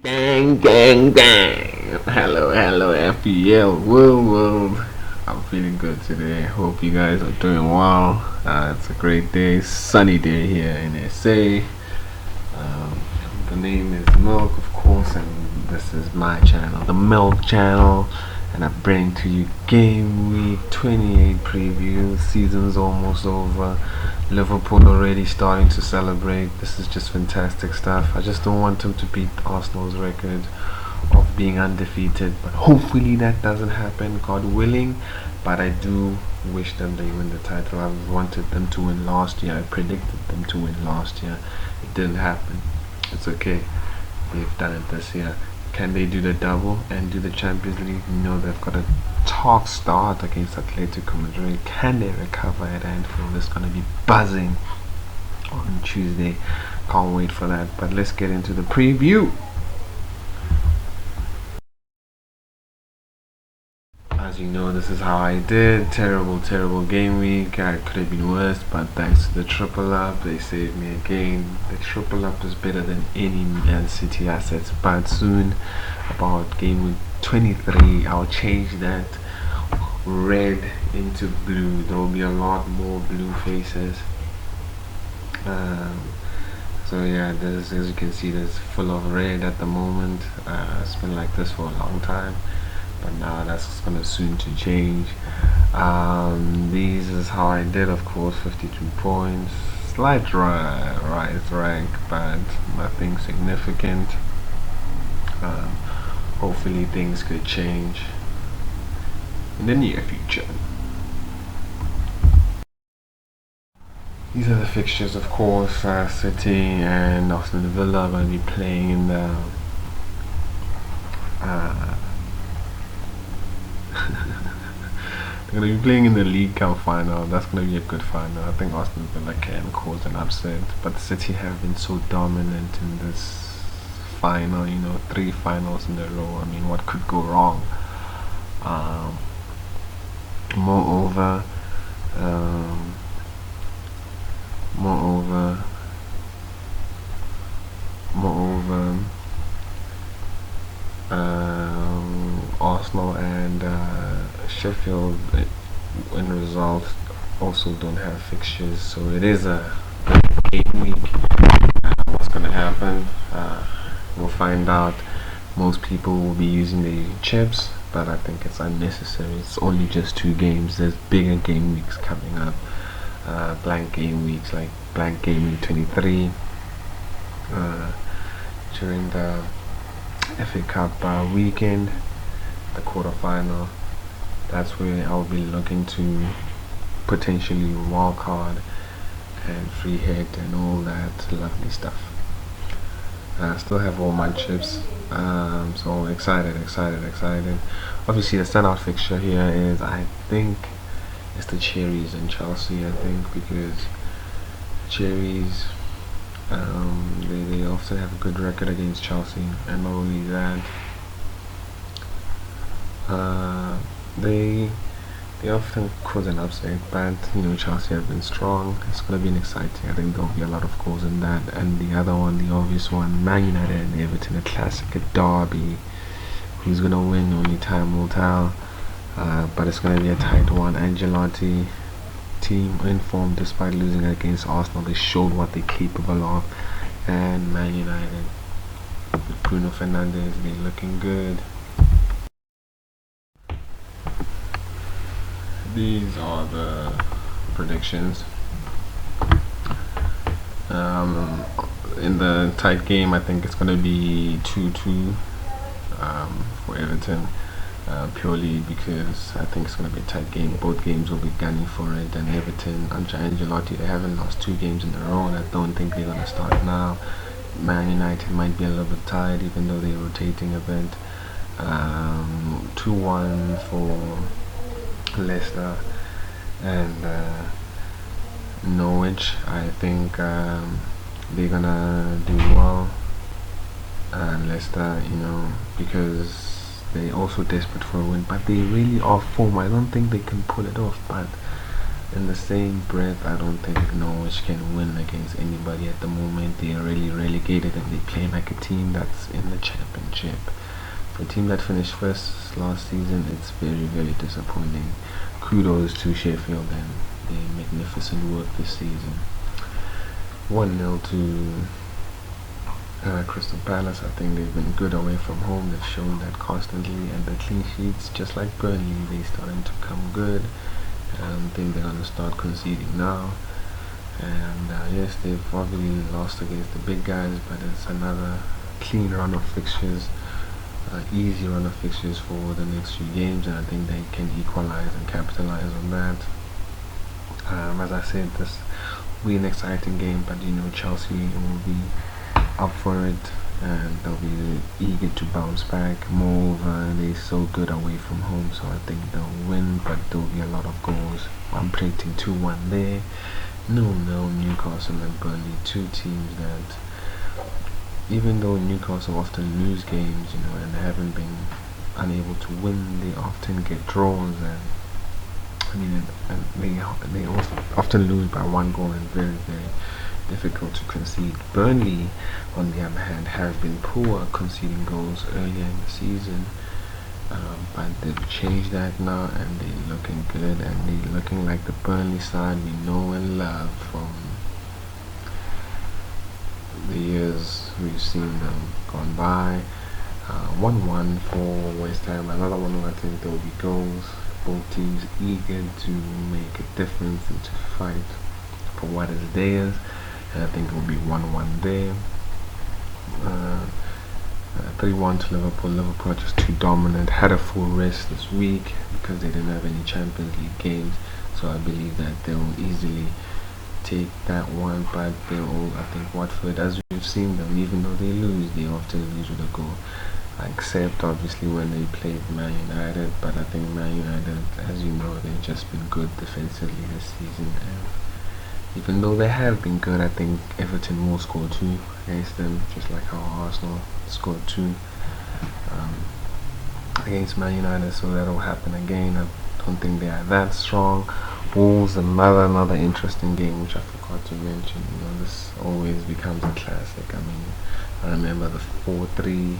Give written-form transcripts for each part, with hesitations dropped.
Bang, bang, bang. Hello, FPL world. I'm feeling good today. Hope you guys are doing well. It's a great day, sunny day here in SA. Um, the name is Milk, of course, and this is my channel, the Milk Channel. And I bring to you Game Week 28 preview. Season's almost over. Liverpool already starting to celebrate. This is just fantastic stuff. I just don't want them to beat Arsenal's record of being undefeated, but hopefully that doesn't happen, God willing. But I do wish them they win the title. I wanted them to win last year. I predicted them to win last year. It didn't happen. It's okay. They've done it this year. Can they do the double and do the Champions League? No, they've got a tough start against Atletico Madrid. Can they recover at Anfield? It's going to be buzzing on Tuesday. Can't wait for that. But let's get into the preview. As you know, this is how I did. Terrible game week. I could have been worse, but thanks to the triple up, they saved me again. The triple up is better than any Man City assets, but soon, about game week 23, I'll change that red into blue. There will be a lot more blue faces. So yeah, this, as you can see, there's full of red at the moment. It's been like this for a long time, but now that's gonna soon to change. These is how I did, of course. 52 points, slight rise rank, but nothing significant. Hopefully things could change in the near future. These are the fixtures, of course. City and Aston Villa are going to be playing in the they're going to be playing in the League Cup final. That's going to be a good final. I think Aston Villa can cause an upset, but City have been so dominant in this final. You know, 3 finals in a row. I mean, what could go wrong? Moreover, Arsenal and Sheffield in results also don't have fixtures, so it is a game week. What's gonna happen? We'll find out. Most people will be using the chips, but I think it's unnecessary. It's only just 2 games. There's bigger game weeks coming up. Blank game weeks, like blank game week 23 during the FA Cup weekend, the quarterfinal. That's where I'll be looking to potentially wildcard and free hit and all that lovely stuff. I still have all my chips, so excited. Obviously the standout fixture here is, I think, it's the Cherries and Chelsea. I think because Cherries, they often have a good record against Chelsea, and not only that, they often cause an upset. But you know, Chelsea have been strong. It's gonna be exciting. I think there'll be a lot of goals in that. And the other one, the obvious one, Man United and Everton, a classic, a derby. Who's gonna win? Only time will tell. But it's going to be a tight one. Angelotti team in form despite losing against Arsenal. They showed what they're capable of. And Man United with Bruno Fernandes, they're looking good. These are the predictions. In the tight game, I think it's going to be 2-2 for Everton. Purely because I think it's going to be a tight game. Both games will be gunning for it, and Everton under Angelotti, they haven't lost 2 games in a row, and I don't think they're going to start now. Man United might be a little bit tired, even though they're rotating a bit. 2-1 for Leicester and Norwich. I think they're going to do well, and Leicester, you know, because they also desperate for a win, but they really are form. I don't think they can pull it off, but in the same breath, I don't think Norwich can win against anybody at the moment. They are really relegated and they play like a team that's in the championship. For a team that finished first last season, it's very disappointing. Kudos to Sheffield and their magnificent work this season. 1-0 to Crystal Palace. I think they've been good away from home. They've shown that constantly, and the clean sheets, just like Burnley, they're starting to come good. I think they're going to start conceding now. And yes, they've obviously lost against the big guys, but it's another clean run of fixtures, easy run of fixtures for the next few games, and I think they can equalize and capitalize on that. As I said, this will be an exciting game, but Chelsea will be up for it and they'll be eager to bounce back. Moreover, they're so good away from home, so I think they'll win, but there'll be a lot of goals. I'm predicting 2-1 there. No, Newcastle and Burnley, two teams that, even though Newcastle often lose games, and they haven't been unable to win, they often get draws, and they also often lose by one goal and very difficult to concede. Burnley, on the other hand, have been poor conceding goals earlier in the season, but they've changed that now and they're looking good, and they're looking like the Burnley side we know and love from the years we've seen them gone by. 1-1 for West Ham. Another one where I think there will be goals. Both teams eager to make a difference and to fight for what is theirs. And I think it will be 1-1 there. 3-1 to Liverpool. Liverpool are just too dominant. Had a full rest this week because they didn't have any Champions League games. So I believe that they'll easily take that one. But I think Watford, as we've seen them, even though they lose, they often lose with a goal. Except obviously when they played Man United. But I think Man United, as you know, they've just been good defensively this season. And even though they have been good, I think Everton will score 2 against them, just like how Arsenal scored 2 against Man United, so that'll happen again. I don't think they are that strong. Wolves, another interesting game, which I forgot to mention. This always becomes a classic. I remember the 4-3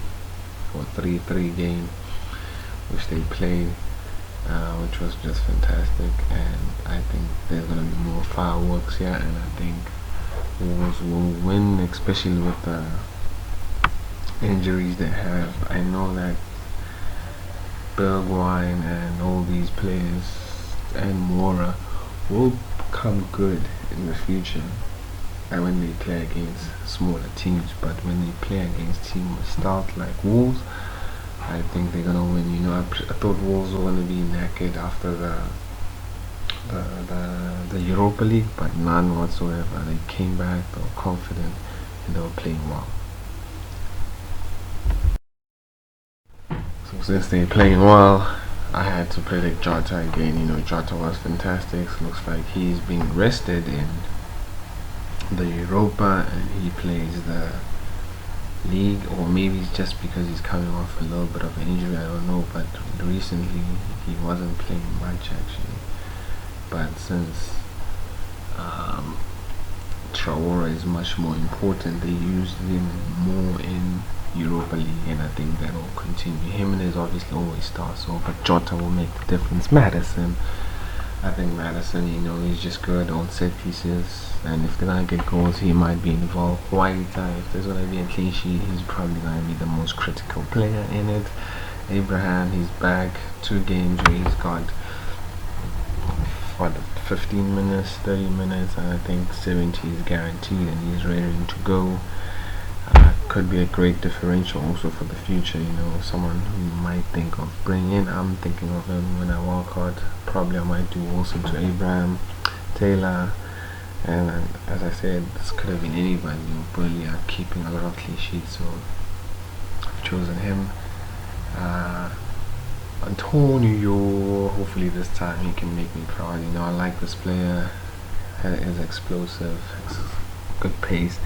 or 3-3 game which they played, which was just fantastic, and I think there's going to be more fireworks here, and I think Wolves will win, especially with the injuries they have. I know that Bergwijn and all these players and Mora will come good in the future and when they play against smaller teams, but when they play against teams with stout like Wolves, I think they're gonna win. I thought Wolves were gonna be knackered after the Europa League, but none whatsoever. They came back, they were confident, and they were playing well. So since they're playing well, I had to predict Jota again. Jota was fantastic. Looks like he's being rested in the Europa and he plays the league, or maybe it's just because he's coming off a little bit of an injury, I don't know, but recently he wasn't playing much actually. But since Traore is much more important, they used him more in Europa League, and I think that will continue. Jimenez obviously always starts, but Jota will make the difference. I think Madison, he's just good on set pieces, and if they're gonna get goals, he might be involved. White, if there's gonna be a clean sheet, he's probably gonna be the most critical player in it. Abraham, he's back 2 games where he's got 15 minutes, 30 minutes, and I think 70 is guaranteed, and he's ready to go. Could be a great differential also for the future. Someone who you might think of bringing in. I'm thinking of him when I walk out. Probably I might do also to Abraham, Taylor, and as I said, this could have been anybody. Burnley are keeping a lot of clean sheets, so I've chosen him. Antonio, hopefully this time he can make me proud. I like this player. He's explosive, good pace,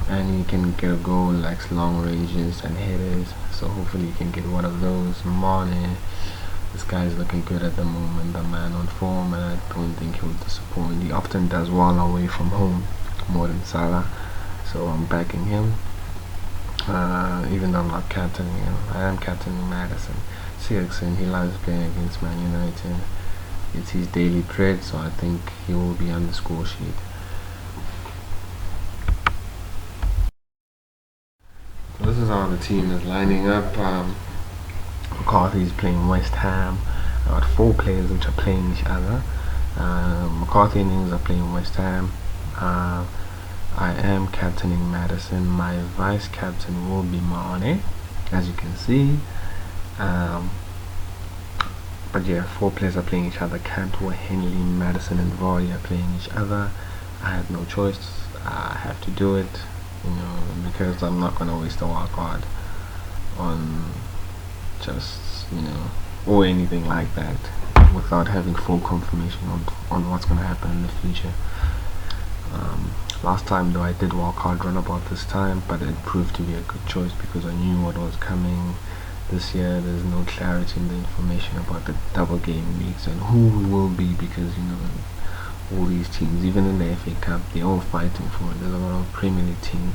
and he can get a goal, likes long ranges and headers, so hopefully he can get one of those. Mane, This guy is looking good at the moment, the man on form, and I don't think he'll disappoint. He often does well away from home, more than Salah, so I'm backing him. Even though I'm not captaining him, I am captaining Madison. CXN, he loves playing against Man United. It's his daily bread, so I think he will be on the score sheet. So this is how the team is lining up. McCarthy is playing West Ham. I got 4 players which are playing each other. McCarthy and Ings are playing West Ham. I am captaining Madison. My vice captain will be Mane, as you can see. But yeah, 4 players are playing each other. Cantwell, Henley, Madison, and Vardy are playing each other. I have no choice. I have to do it, because I'm not gonna waste a wild card on just or anything like that without having full confirmation on what's gonna happen in the future. Last time though I did wildcard run about this time, but it proved to be a good choice because I knew what was coming. This year there's no clarity in the information about the double game weeks and who will be, because all these teams, even in the FA Cup, they're all fighting for it. There's a lot of Premier League teams.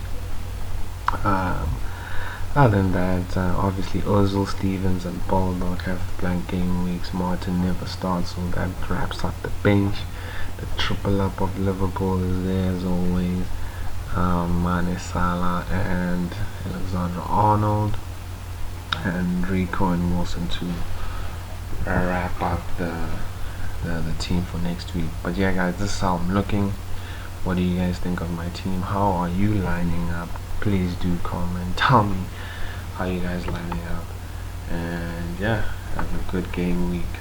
Other than that, obviously Ozil, Stevens and Baldock have blank game weeks. Martin never starts, so that wraps up the bench. The triple up of Liverpool is there as always. Mane, Salah and Alexander-Arnold, and Rico and Wilson to wrap up the team for next week. But yeah guys, this is how I'm looking. What do you guys think of my team? How are you lining up? Please do comment, tell me how you guys lining up, and yeah, have a good game week.